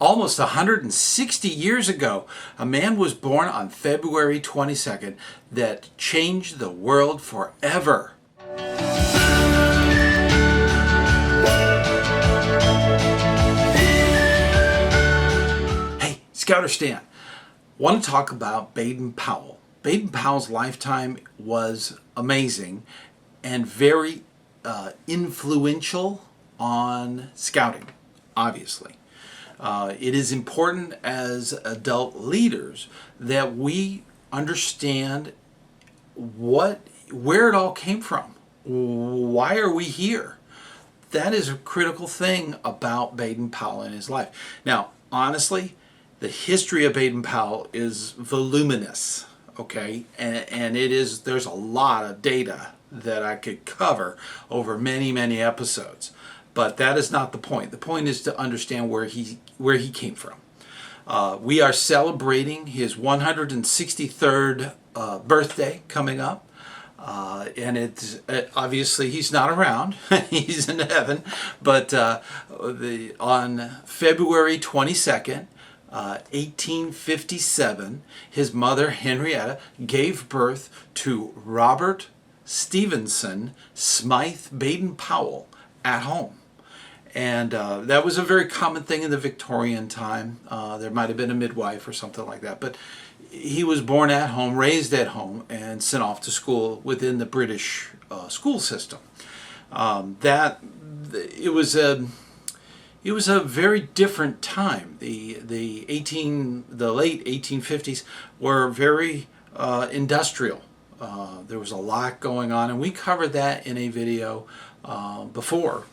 Almost 160 years ago, a man was born on February 22nd that changed the world forever. Hey, ScouterStan, want to talk about Baden Powell. Baden Powell's lifetime was amazing and very influential on scouting, obviously. It is important as adult leaders that we understand where it all came from. Why are we here? That is a critical thing about Baden Powell in his life. Now, honestly, the history of Baden Powell is voluminous, okay? And there's a lot of data that I could cover over many, many episodes. But that is not the point. The point is to understand where he came from. We are celebrating his 163rd birthday coming up. And it's obviously he's not around. He's in heaven. But on February 22nd, 1857, his mother, Henrietta, gave birth to Robert Stephenson Smyth Baden-Powell at home. And that was a very common thing in the Victorian time. There might have been a midwife or something like that. But he was born at home, raised at home, and sent off to school within the British school system. It was a very different time. The late 1850s were very industrial. There was a lot going on, and we covered that in a video before.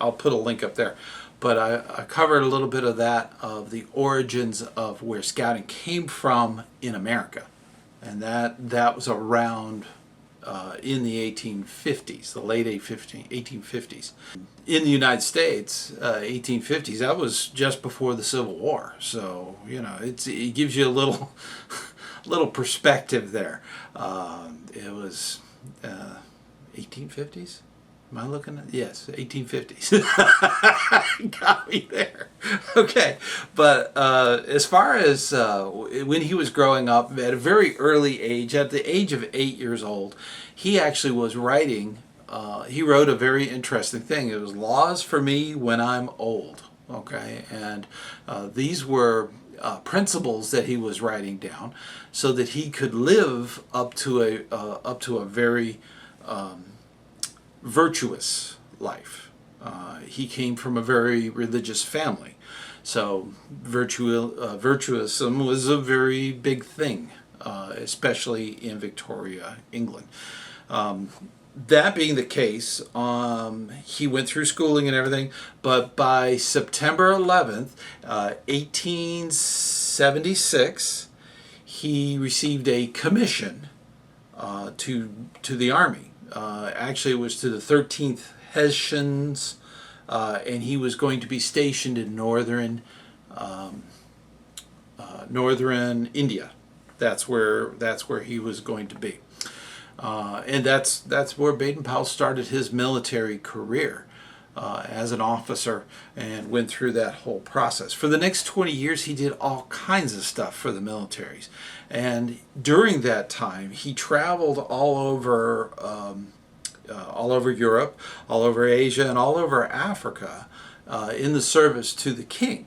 I'll put a link up there. But I covered a little bit of that, of the origins of where scouting came from in America. And that was around in the 1850s, the late 1850s. In the United States, 1850s, that was just before the Civil War. So, it gives you a little little perspective there. It was 1850s? Am I looking at? Yes, 1850s. Got me there. Okay, but as far as when he was growing up, at a very early age, at the age of 8 years old, he actually was writing. He wrote a very interesting thing. It was Laws for Me When I'm Old. Okay, and these were principles that he was writing down, so that he could live up to a very virtuous life. He came from a very religious family, so virtuousism was a very big thing, especially in Victoria, England. That being the case, he went through schooling and everything, but by September 11th, 1876, he received a commission to the Army. Actually, it was to the 13th Hessians, and he was going to be stationed in northern India. That's where he was going to be. And that's where Baden Powell started his military career as an officer, and went through that whole process. For the next 20 years, he did all kinds of stuff for the militaries. And during that time, he traveled all over Europe, all over Asia, and all over Africa in the service to the king.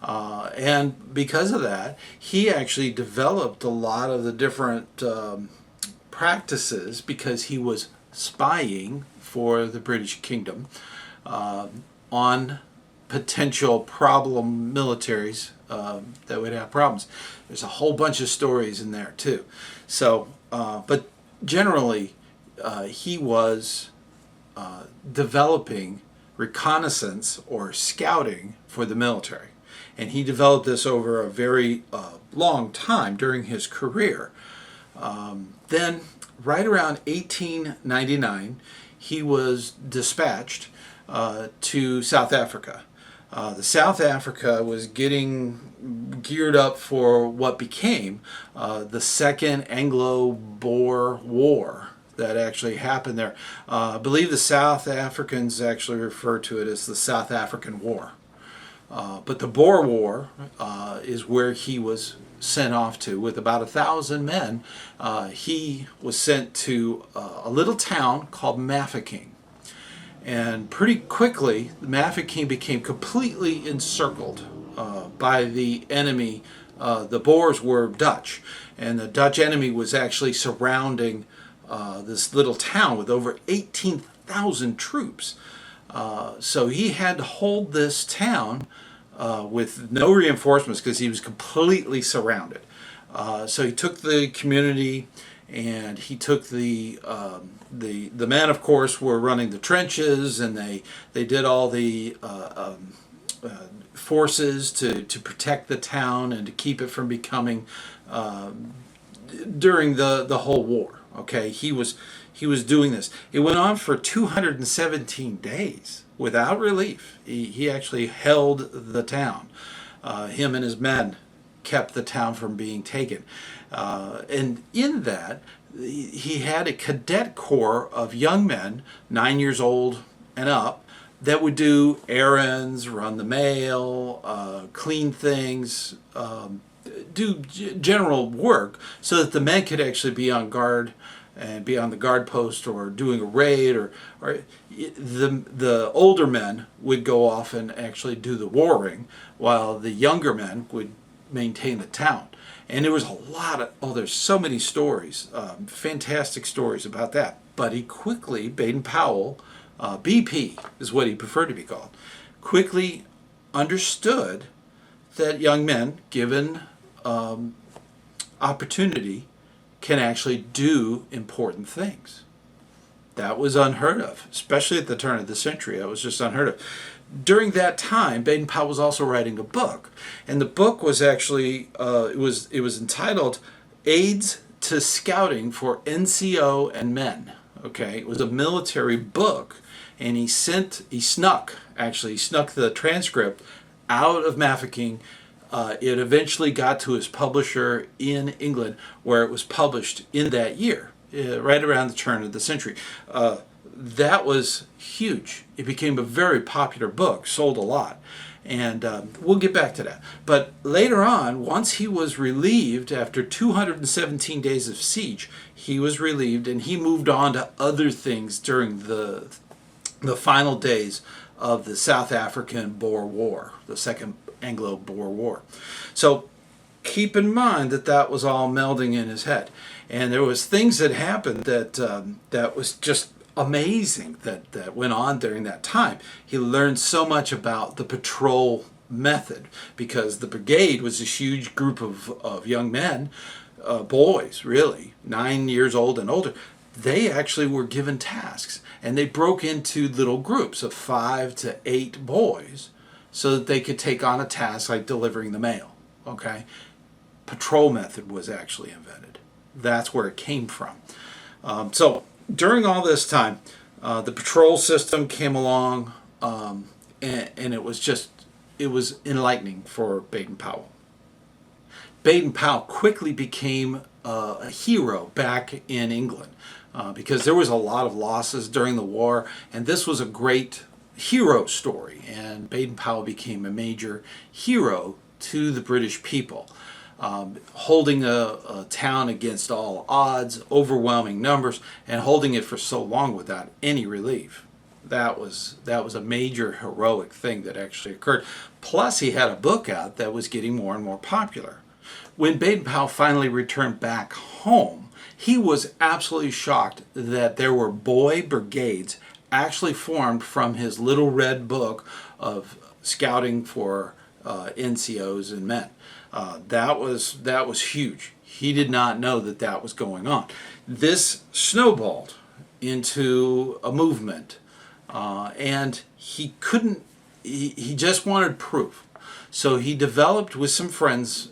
And because of that, he actually developed a lot of the different practices, because he was spying for the British Kingdom on potential problem militaries that would have problems. There's a whole bunch of stories in there too. So, but generally, he was developing reconnaissance or scouting for the military. And he developed this over a very long time during his career. Then, right around 1899, he was dispatched to South Africa. The South Africa was getting geared up for what became the Second Anglo-Boer War that actually happened there. I believe the South Africans actually refer to it as the South African War. But the Boer War is where he was sent off to with about 1,000 men. He was sent to a little town called Mafeking. And pretty quickly, Mafeking became completely encircled by the enemy. The Boers were Dutch, and the Dutch enemy was actually surrounding this little town with over 18,000 troops. So he had to hold this town with no reinforcements because he was completely surrounded. So he took the community, and he took the men, of course, were running the trenches, and they did all the forces to protect the town and to keep it from becoming during the whole war. Okay, he was doing this. It went on for 217 days without relief. He actually held the town. Him and his men kept the town from being taken. And in that, he had a cadet corps of young men, 9 years old and up, that would do errands, run the mail, clean things, do general work, so that the men could actually be on guard and be on the guard post or doing a raid, or the older men would go off and actually do the warring, while the younger men would maintain the town. And there was a lot of, there's so many stories, fantastic stories about that. But he quickly, Baden Powell, BP is what he preferred to be called, quickly understood that young men, given opportunity, can actually do important things. That was unheard of, especially at the turn of the century. That was just unheard of. During that time, Baden Powell was also writing a book, and the book was actually it was entitled "Aids to Scouting for NCO and Men." Okay, it was a military book, and he snuck the transcript out of Mafeking. It eventually got to his publisher in England, where it was published in that year, right around the turn of the century. That was huge. It became a very popular book, sold a lot, and we'll get back to that. But later on, once he was relieved after 217 days of siege, he was relieved, and he moved on to other things during the final days of the South African Boer War, the Second Anglo-Boer War. So keep in mind that was all melding in his head, and there was things that happened that was just amazing that went on during that time. He learned so much about the patrol method, because the brigade was a huge group of young men, boys really, 9 years old and older. They actually were given tasks, and they broke into little groups of 5 to 8 boys so that they could take on a task like delivering the mail. Okay, patrol method was actually invented. That's where it came from. So during all this time, the patrol system came along, and it was enlightening for Baden Powell. Baden Powell quickly became a hero back in England, because there was a lot of losses during the war, and this was a great hero story, and Baden Powell became a major hero to the British people. Holding a town against all odds, overwhelming numbers, and holding it for so long without any relief. That was a major heroic thing that actually occurred. Plus, he had a book out that was getting more and more popular. When Baden Powell finally returned back home, he was absolutely shocked that there were Boy Brigades actually formed from his little red book of scouting for NCOs and men. That was huge. He did not know that was going on. This snowballed into a movement, and he couldn't. He just wanted proof. So he developed with some friends.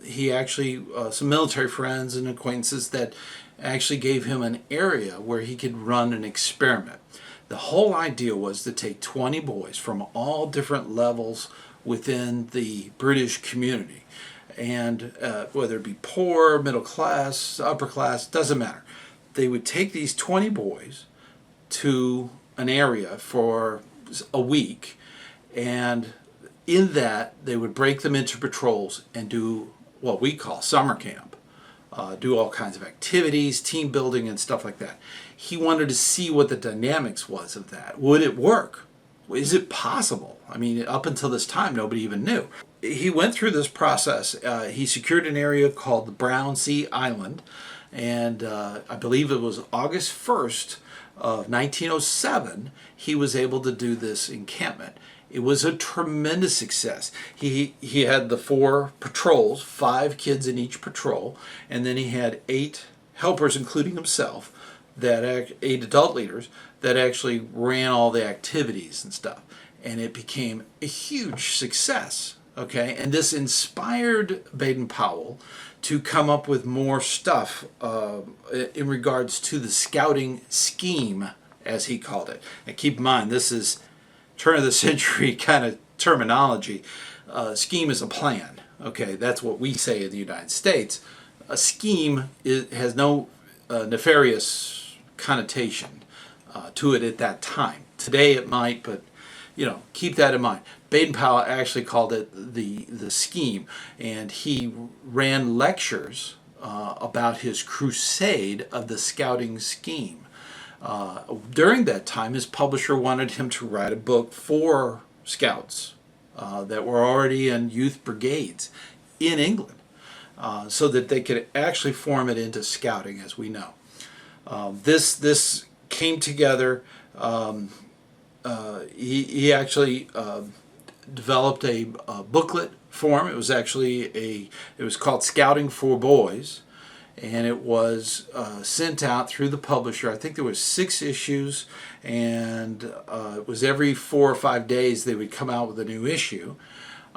He actually some military friends and acquaintances that actually gave him an area where he could run an experiment. The whole idea was to take 20 boys from all different levels within the British community, and whether it be poor, middle class, upper class, doesn't matter. They would take these 20 boys to an area for a week, and in that, they would break them into patrols and do what we call summer camp. Do all kinds of activities, team building, and stuff like that. He wanted to see what the dynamics was of that. Would it work? Is it possible? I mean, up until this time, nobody even knew. He went through this process. He secured an area called the Brownsea Island, and I believe it was August 1st of 1907, he was able to do this encampment. It was a tremendous success. He had the 4 patrols, 5 kids in each patrol, and then he had 8 helpers, including himself, 8 adult leaders that actually ran all the activities and stuff. And it became a huge success. Okay, and this inspired Baden-Powell to come up with more stuff in regards to the scouting scheme, as he called it. And keep in mind, this is turn of the century kind of terminology. Scheme is a plan. Okay, that's what we say in the United States. A scheme has no nefarious connotation to it at that time. Today it might, but keep that in mind. Baden-Powell actually called it the scheme, and he ran lectures about his crusade of the scouting scheme. During that time, his publisher wanted him to write a book for scouts that were already in youth brigades in England, so that they could actually form it into scouting as we know. This came together. He actually developed a booklet form. It was actually it was called Scouting for Boys, and it was sent out through the publisher. I think there was 6 issues, and it was every 4 or 5 days they would come out with a new issue,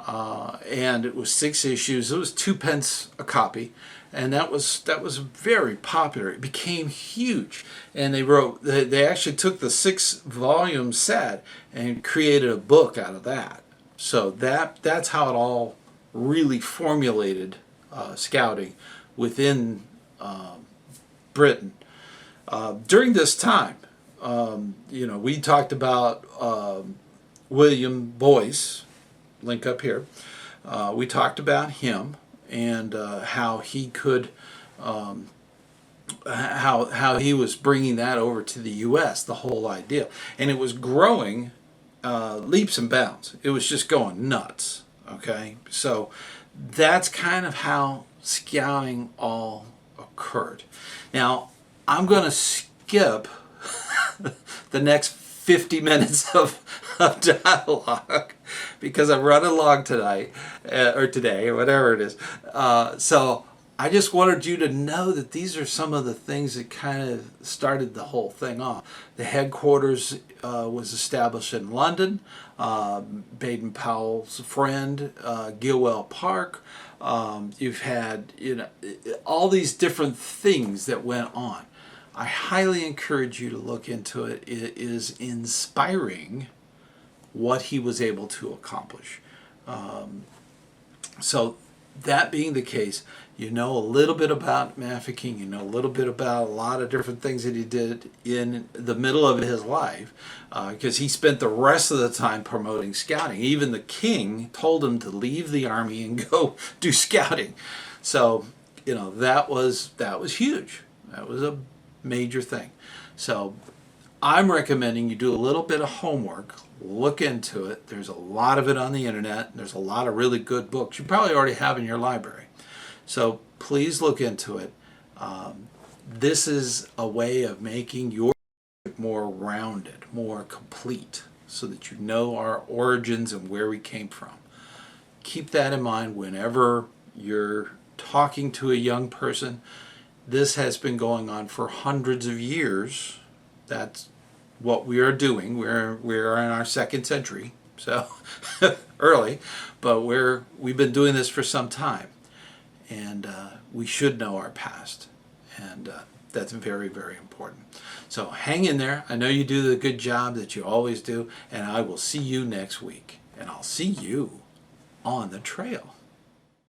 and it was 6 issues. It was 2 pence a copy, and that was very popular. It became huge, and they actually took the 6-volume set and created a book out of that. So that's how it all really formulated scouting within Britain. During this time, we talked about William Boyce, link up here. We talked about him and how he could, how he was bringing that over to the U.S., the whole idea. And it was growing leaps and bounds. It was just going nuts, okay? So that's kind of how scouting all occurred. Now, I'm going to skip the next 50 minutes of dialogue because I'm running long tonight, or today, or whatever it is. So I just wanted you to know that these are some of the things that kind of started the whole thing off. The headquarters was established in London. Baden-Powell's friend, Gilwell Park. You've had all these different things that went on. I highly encourage you to look into it. It is inspiring what he was able to accomplish. So that being the case, you know a little bit about Mafeking, you know a little bit about a lot of different things that he did in the middle of his life, because he spent the rest of the time promoting scouting. Even the king told him to leave the army and go do scouting. So, that was huge. That was a major thing. So I'm recommending you do a little bit of homework, look into it. There's a lot of it on the internet. There's a lot of really good books you probably already have in your library. So please look into it. This is a way of making your more rounded, more complete, so that you know our origins and where we came from. Keep that in mind whenever you're talking to a young person. This has been going on for hundreds of years. That's what we are doing. We're in our 2nd century, so early, but we've been doing this for some time, and we should know our past, and that's very, very important. So hang in there. I know you do the good job that you always do, and I will see you next week, and I'll see you on the trail.